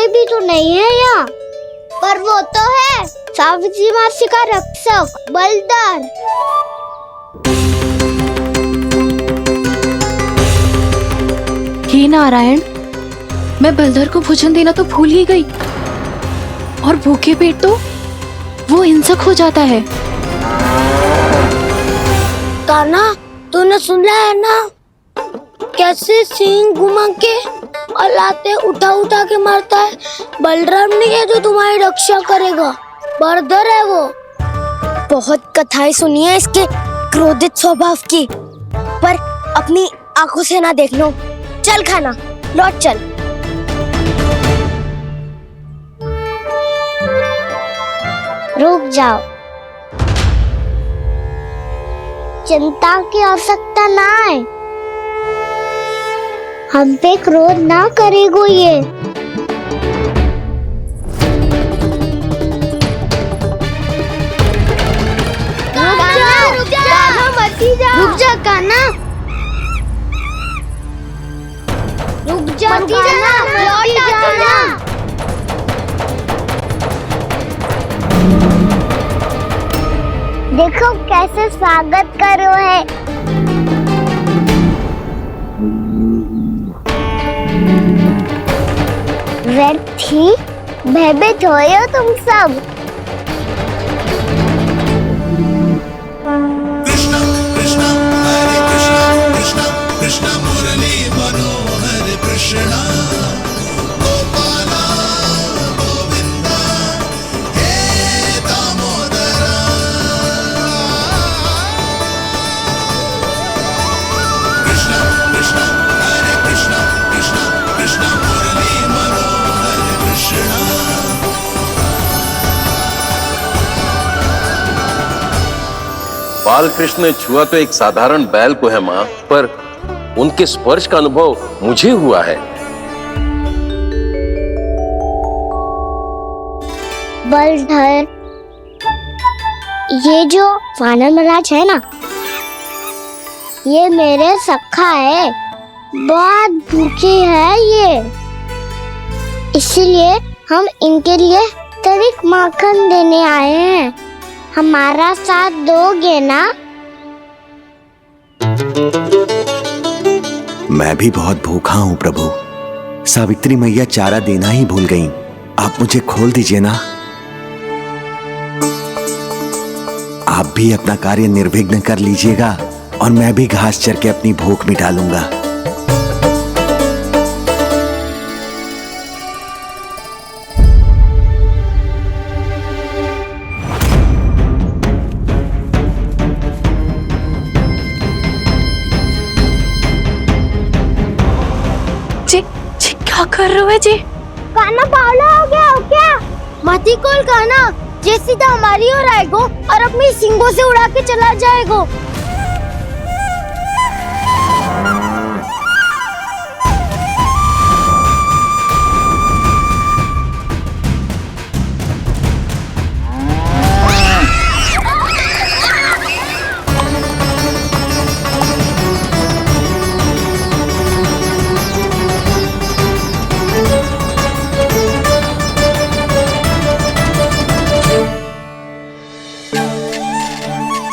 भी तो नहीं है यहाँ। पर वो तो है, सावित्री मासी का रक्षक बलदार। हे नारायण, मैं बलधर को भोजन देना तो भूल ही गई, और भूखे पेट तो वो हिंसक हो जाता है। कान्हा, तूने सुना है ना कैसे सींग घुमा के और लाते उठा उठा के मारता है? बलराम नहीं है जो तुम्हारी रक्षा करेगा, बलधर है वो। बहुत कथाएं सुनी है इसके क्रोधित स्वभाव की, पर अपनी आंखों से ना देख लो। चल खाना, लौट चल। रुक जाओ, चिंता की आवश्यकता ना है। हम पे क्रोध ना करेगो ये। रुक जा कान्हा, रुक जा कान्हा, लौट जाना। देखो कैसे स्वागत करो है। व्यर्थ ही भयभीत हो तुम सब। कृष्णा कृष्णा हरे कृष्णा कृष्णा कृष्णा मुरली मनोहर कृष्णा गोपाला गोविंदा हे दामोदरा। कृष्णा कृष्णा हरे कृष्णा कृष्णा कृष्णा मुरली मनोहर कृष्णा। बाल कृष्ण ने छुआ तो एक साधारण बैल को है माँ, पर उनके स्पर्श का अनुभव मुझे हुआ है। बलधर, ये जो वानर महाराज है ना, ये मेरे सखा है, बहुत भूखे है ये, इसलिए हम इनके लिए तनिक माखन देने आए हैं। हमारा साथ दोगे ना? मैं भी बहुत भूखा हूँ प्रभु। सावित्री मैया चारा देना ही भूल गईं। आप मुझे खोल दीजिए ना। आप भी अपना कार्य निर्विघ्न कर लीजिएगा और मैं भी घास चर के अपनी भूख मिटा लूंगा। क्या कर रहे हो जी? कान्हा पागल हो गया हो क्या? मती कोल कान्हा, जे सीधा हमारी ओर आएगो और अपनी सींगों से उड़ा के चला जाएगो।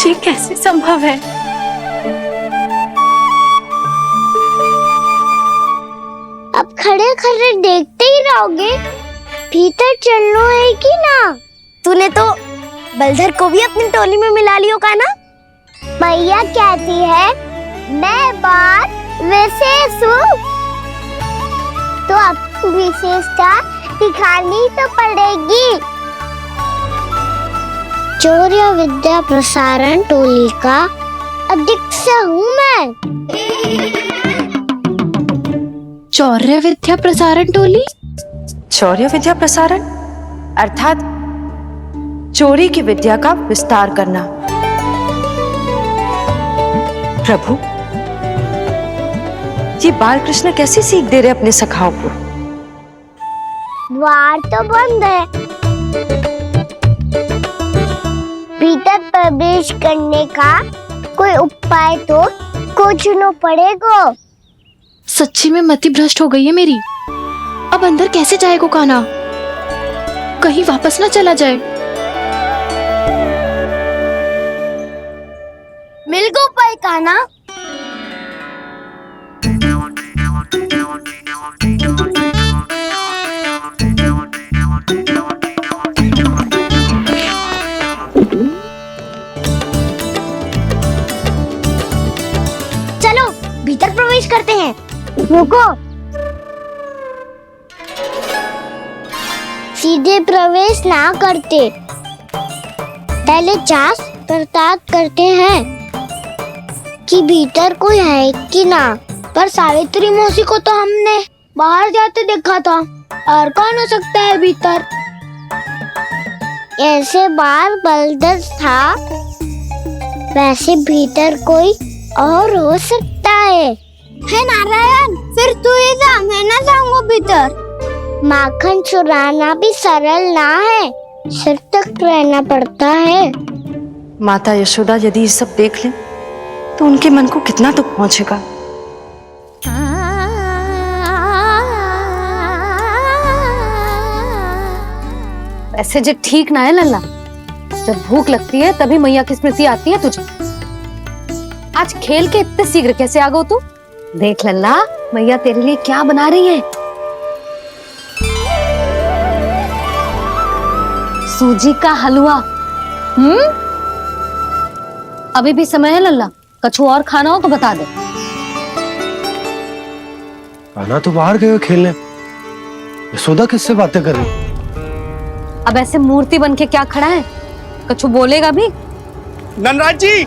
ये कैसे संभव है? अब खड़े खड़े देखते ही रहोगे? भीतर चलना है कि ना? तूने तो बलधर को भी अपनी टोली में मिला लियो का ना? मैया कहती है मैं बात विशेष हूँ, तो अब विशेषता दिखानी तो पड़ेगी। चौर्य विद्या प्रसारण टोली का अध्यक्ष हूँ मैं। चौर्य विद्या प्रसारण टोली? चौर्य विद्या प्रसारण अर्थात चोरी की विद्या का विस्तार करना। प्रभु, ये बाल कृष्ण कैसी सीख दे रहे अपने सखाओं को? द्वार तो बंद है, भीतर प्रवेश करने का कोई उपाय तो खोजना पड़ेगा। सच्ची में मति भ्रष्ट हो गई है मेरी। अब अंदर कैसे जाएगा कान्हा? कहीं वापस ना चला जाए। मिल गो पाए कान्हा। चलो भीतर प्रवेश करते हैं। रुको, सीधे प्रवेश ना करते, पहले जांच पड़ताल करते हैं कि भीतर कोई है कि ना। पर सावित्री मौसी को तो हमने बाहर जाते देखा था, और कौन हो सकता है भीतर? ऐसे बार बलदर था, वैसे भीतर कोई और हो सकता है नारायण, फिर तू ही जा, मैं ना जाऊंगा भीतर। माखन चुराना भी सरल ना है, सिर तक रहना पड़ता है। माता यशोदा यदि ये सब देख लें तो उनके मन को कितना दुख पहुंचेगा। ऐसे जो ठीक ना है लल्ला, जब भूख लगती है तभी मैया की स्मृति आती है तुझे। आज खेल के इतने शीघ्र कैसे आ गो तू? देख लल्ला, मैया तेरे लिए क्या बना रही है। सूजी का हलवा। अभी भी समय है लल्ला, कछु और खाना हो तो बता दे। कान्हा तो बाहर गए हो खेलने, यशोदा किससे बातें कर रही? अब ऐसे मूर्ति बन के क्या खड़ा है, कछु बोलेगा भी? नंदराज जी,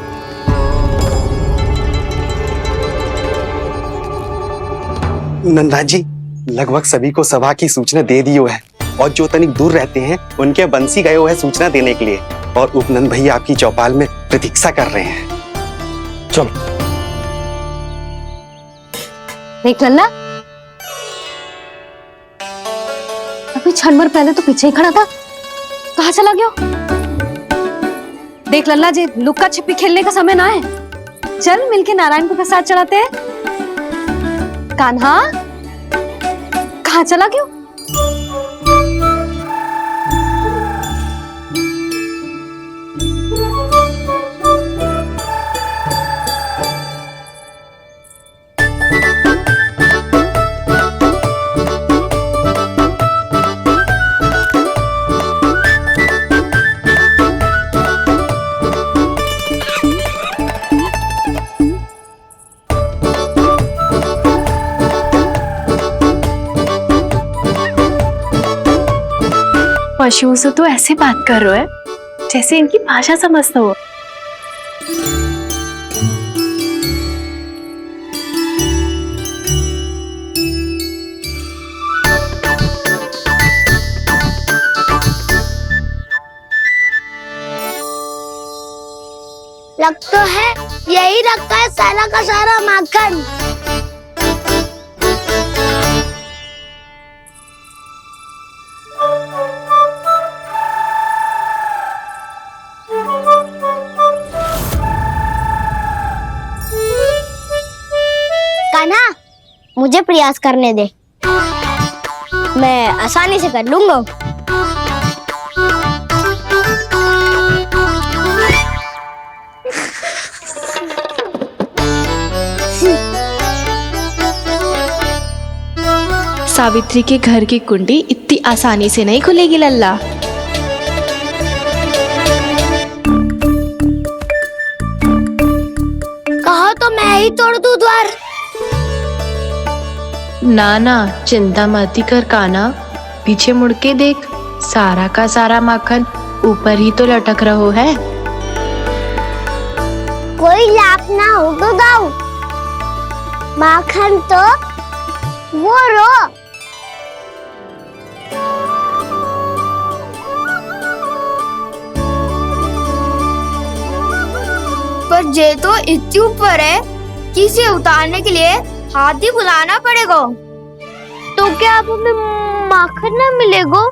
नंदराज जी, लगभग सभी को सभा की सूचना दे दी है, और जो तनिक दूर रहते हैं उनके बंसी गए हुए हैं सूचना देने के लिए, और उपनंद भैया आपकी चौपाल में प्रतीक्षा कर रहे हैं। चलो। देख लल्ला, अभी क्षण भर पहले तो पीछे ही खड़ा था, कहाँ चला गया? देख लल्ला जी, लुक्का छिपी खेलने का समय ना है, चल मिलके नारायण को प्रसाद चढ़ाते हैं। कान्हा, कहाँ चला गया? पशुओं से तो ऐसे बात कर रहे हो जैसे इनकी भाषा समझता हो। लग तो है यही रखा है सारा का सारा माखन। कान्हा, मुझे प्रयास करने दे, मैं आसानी से कर लूंगा। सावित्री के घर की कुंडी इतनी आसानी से नहीं खुलेगी लल्ला। कहो तो मैं ही तोड़ दूं द्वार। ना ना, चिंता मत कर कान्हा, पीछे मुड़ के देख, सारा का सारा माखन ऊपर ही तो लटक रहो है। कोई लाभ ना हो तो दाऊ, माखन तो वो रो। पर जे तो इतनी ऊपर है कि इसे उतारने के लिए हाथ ही बुलाना पड़ेगा। तो क्या अब हमें माखन ना मिलेगा?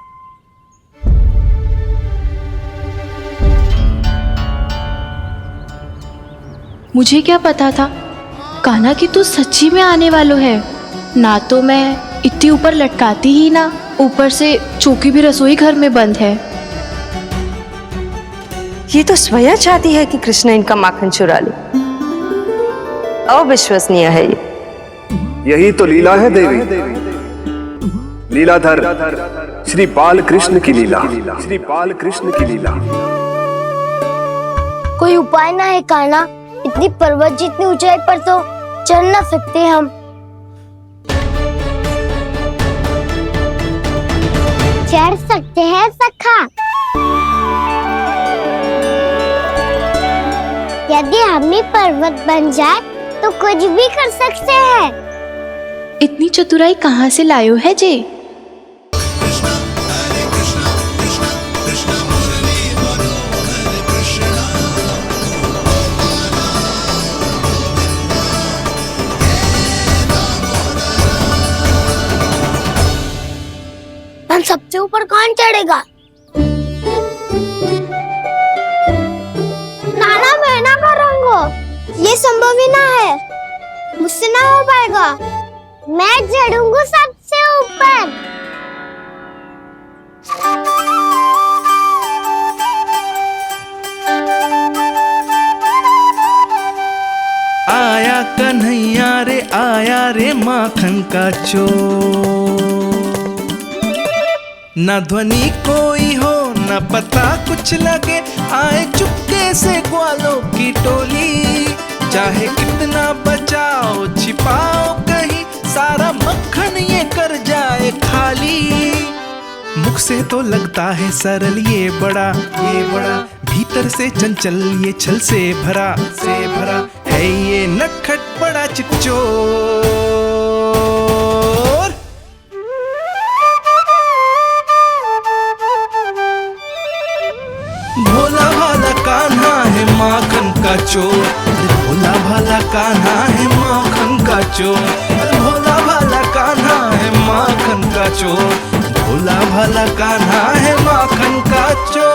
मुझे क्या पता था कान्हा कि तू सच्ची में आने वालो है। ना तो मैं इतनी ऊपर लटकाती ही ना, ऊपर से चौकी भी रसोई घर में बंद है। ये तो स्वयं चाहती है कि कृष्ण इनका माखन चुरा ले। अविश्वसनीय है ये। यही तो लीला है देवी, लीलाधर श्री बाल कृष्ण की लीला, श्री बाल कृष्ण की लीला। कोई उपाय ना है कान्हा? इतनी पर्वत जितनी ऊंचाई पर तो चढ़ ना सकते हम। चढ़ सकते हैं सखा, यदि हम ही पर्वत बन जाए तो कुछ भी कर सकते हैं। इतनी चतुराई कहाँ से लायो है जे? हम सबसे ऊपर कौन चढ़ेगा? नाना मैं ना करूँगा, ये संभव ही ना है, मुझसे ना हो पाएगा। मैं चढ़ूंगा सबसे ऊपर। आया कन्हैया रे आया रे माखन का चोर, न ध्वनि कोई हो न पता कुछ लगे, आए चुपके से ग्वालों की टोली। चाहे कितना बचाओ छिपाओ कहीं, सारा मक्खन ये कर जाए खाली। मुख से तो लगता है सरल ये बड़ा, भीतर से चंचल ये छल से भरा है ये नटखट बड़ा चिच्चोर। भोला भाला कान्हा है माखन का चोर, भोला भाला कान्हा है माखन का चोर, भोला भाला कान्हा है माखन का चोर, भोला भाला कान्हा है माखन का चोर।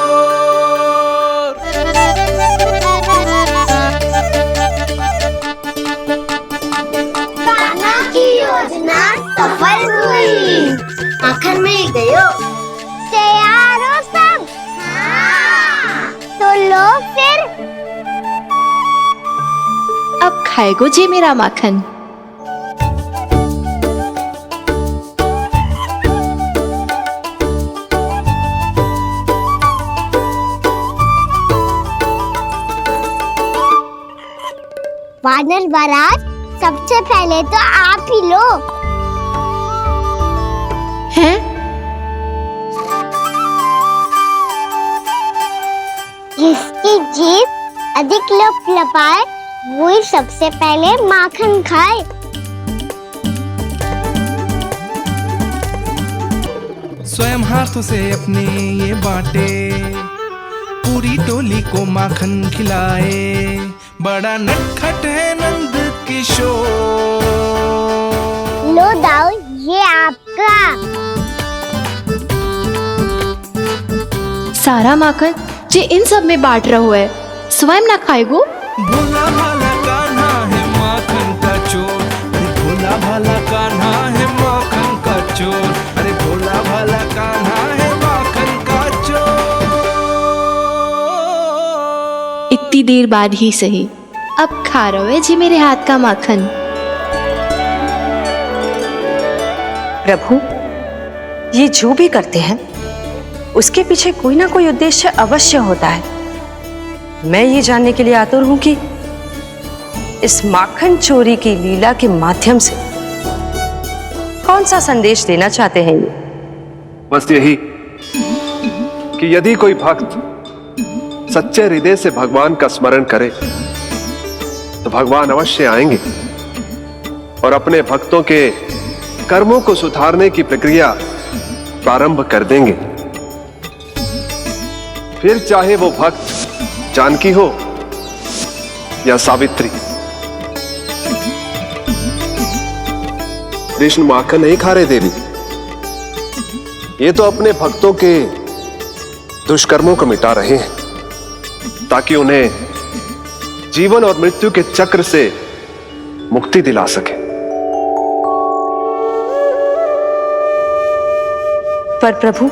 कान्हा की योजना सफल हुई, माखन मिल गयो। तैयार हो सब? हाँ। तो लो फिर। अब खाएगो जे मेरा माखन। वानर महाराज, सबसे पहले तो आप ही लो। हैं? जिसकी जीभ अधिक लपलपाए वही सबसे पहले माखन खाए। स्वयं हाथों से अपने ये बांटे, पूरी टोली को माखन खिलाए, बड़ा नटखट है नंद किशोर। लो दाऊ, ये आपका। सारा माखन जे इन सब में बांट रहो है, स्वयं ना खाएगो। भोला भाला कान्हा है माखन का चोर, अरे भोला भाला कान्हा है माखन का चोर, अरे भोला भाला कान्हा है माखन का चोर। इतनी देर बाद ही सही, अब खा रहे जी मेरे हाथ का माखन। प्रभु, ये जो भी करते हैं उसके पीछे कोई ना कोई उद्देश्य अवश्य होता है। मैं ये जानने के लिए आतुर हूं कि इस माखन चोरी की लीला के माध्यम से कौन सा संदेश देना चाहते हैं ये। बस यही कि यदि कोई भक्त सच्चे हृदय से भगवान का स्मरण करे तो भगवान अवश्य आएंगे और अपने भक्तों के कर्मों को सुधारने की प्रक्रिया प्रारंभ कर देंगे। फिर चाहे वो भक्त जानकी हो या सावित्री। कृष्ण माखन नहीं खा रहे देवी, ये तो अपने भक्तों के दुष्कर्मों को मिटा रहे हैं ताकि उन्हें जीवन और मृत्यु के चक्र से मुक्ति दिला सके। पर प्रभु,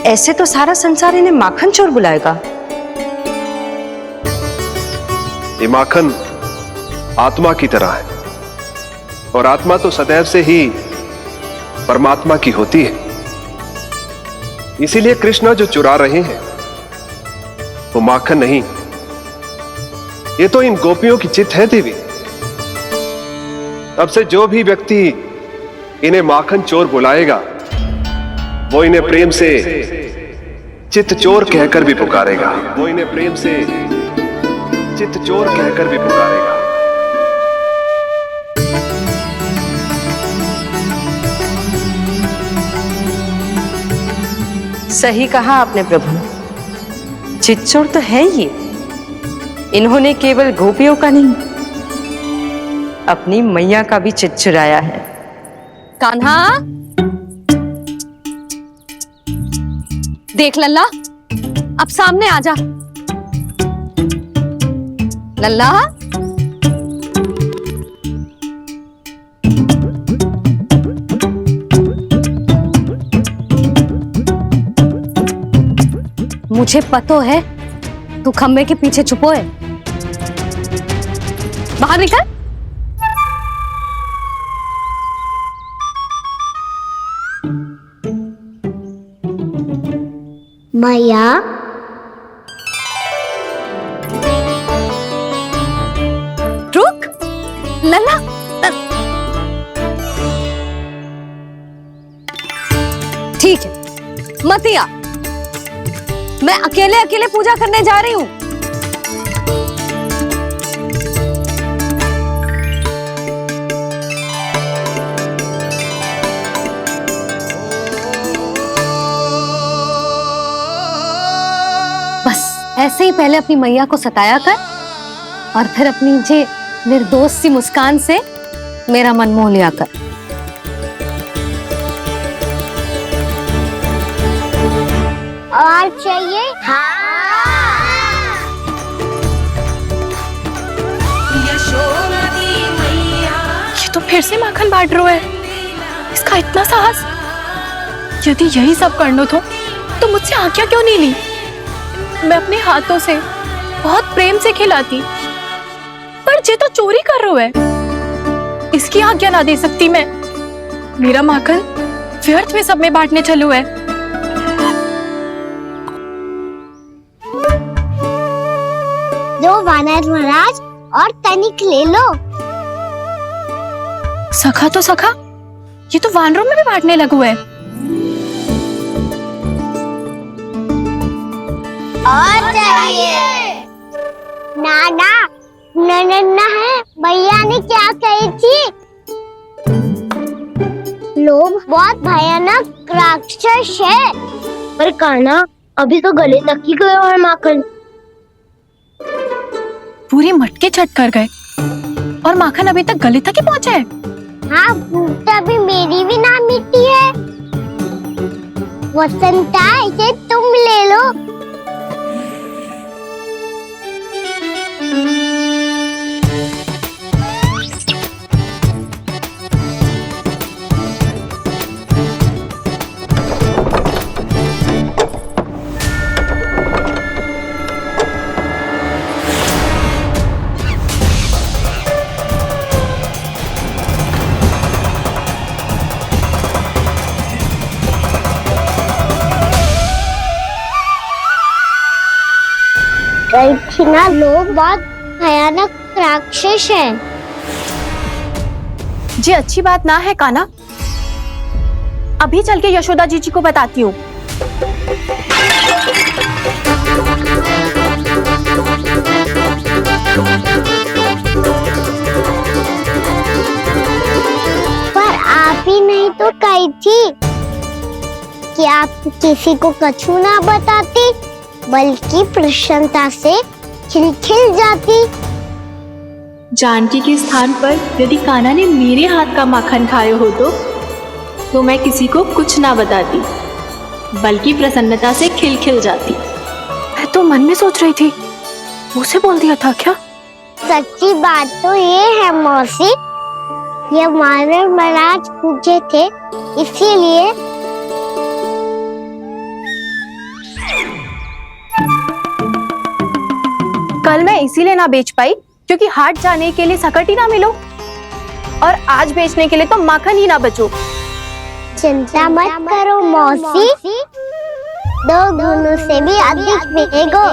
ऐसे तो सारा संसार इन्हें माखन चोर बुलाएगा। ये माखन आत्मा की तरह है, और आत्मा तो सदैव से ही परमात्मा की होती है। इसीलिए कृष्ण जो चुरा रहे हैं वो माखन नहीं, ये तो इन गोपियों की चित्त है देवी। अब से जो भी व्यक्ति इन्हें माखन चोर बुलाएगा वो इन्हें प्रेम से चित्त चोर कहकर भी पुकारेगा। वो इन्हें प्रेम से चित्त चोर कहकर भी पुकारेगा। सही कहा आपने प्रभु, चित्त चोर तो है ये। इन्होंने केवल गोपियों का नहीं, अपनी मैया का भी चित्त चुराया है। कान्हा, देख लल्ला, अब सामने आ जा। लल्ला, मुझे पतो है तू खम्बे के पीछे छुपो है। बाहर निकल। मैया, रुक। लल्ला, ठीक है, मत आ। मैं अकेले अकेले पूजा करने जा रही हूँ। बस ऐसे ही पहले अपनी मैया को सताया कर और फिर अपनी जे निर्दोष सी मुस्कान से मेरा मन मोह लिया कर। और चाहिए? हाँ। ये तो फिर से माखन बांट रहा है। इसका इतना साहस। यदि यही सब करना तो मुझसे आज्ञा क्यों नहीं ली? मैं अपने हाथों से बहुत प्रेम से खिलाती, पर ये तो चोरी कर रहा है। इसकी आज्ञा ना दे सकती मैं। मेरा माखन व्यर्थ में सब में बांटने चलू है। दो वानर महाराज और तनिक ले लो। सखा तो सखा, ये तो वानरों में भी बांटने लगू है। और चाहिए? नाना, नन्ना है। भैया ने क्या कही थी? लोभ बहुत भयानक राक्षस है। पर कान्हा, अभी तो गले तक ही गया है माखन। पूरी मटके छट कर गए और माखन अभी तक गले तक ही पहुंचा है। हाँ, भूख अभी मेरी भी ना मिटी है। वसंता, इसे तुम ले लो। ना, लोग बहुत भयानक राक्षस हैं। जी अच्छी बात ना है कान्हा। अभी चल के यशोदा जी को बताती हूँ। पर आप ही नहीं तो कही थी कि आप किसी को कछु ना बताती, बल्कि प्रसन्नता से खिलखिल जाती। जानकी के स्थान पर यदि कान्हा ने मेरे हाथ का माखन खाए हो तो मैं किसी को कुछ ना बताती, बल्कि प्रसन्नता से खिलखिल जाती। मैं तो मन में सोच रही थी, मुझसे बोल दिया था क्या? सच्ची बात तो ये है मौसी ये मानव महाराज पूछे थे, इसीलिए। कल मैं इसीलिए ना बेच पाई क्योंकि हाट जाने के लिए सकट ही ना मिलो, और आज बेचने के लिए तो माखन ही ना बचो। चिंता मत करो मौसी, 2 गुनों से भी अधिक मिलेगा।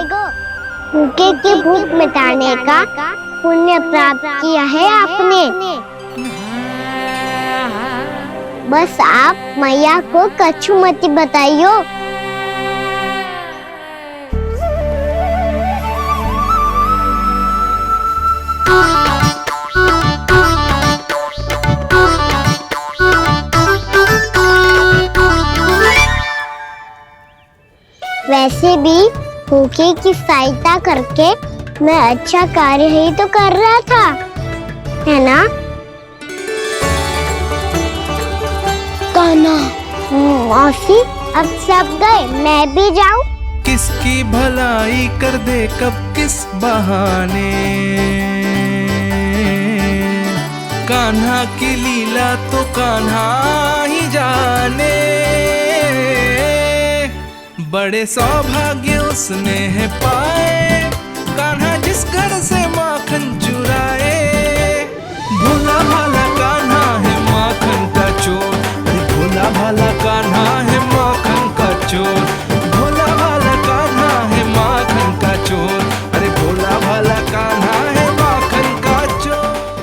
भूखे की भूख मिटाने का पुण्य प्राप्त किया है आपने। बस आप मैया को कछु मत बताइयो। वैसे भी भूखे की सहायता करके मैं अच्छा कार्य ही तो कर रहा था, है ना? कान्हा, मौसी अब सब गए, मैं भी जाऊं? किसकी भलाई कर दे कब किस बहाने, कान्हा की लीला तो कान्हा ही जाने। बड़े सौभाग्य उसने है पाए, कान्हा जिस घर से माखन चुराए। भोला भाला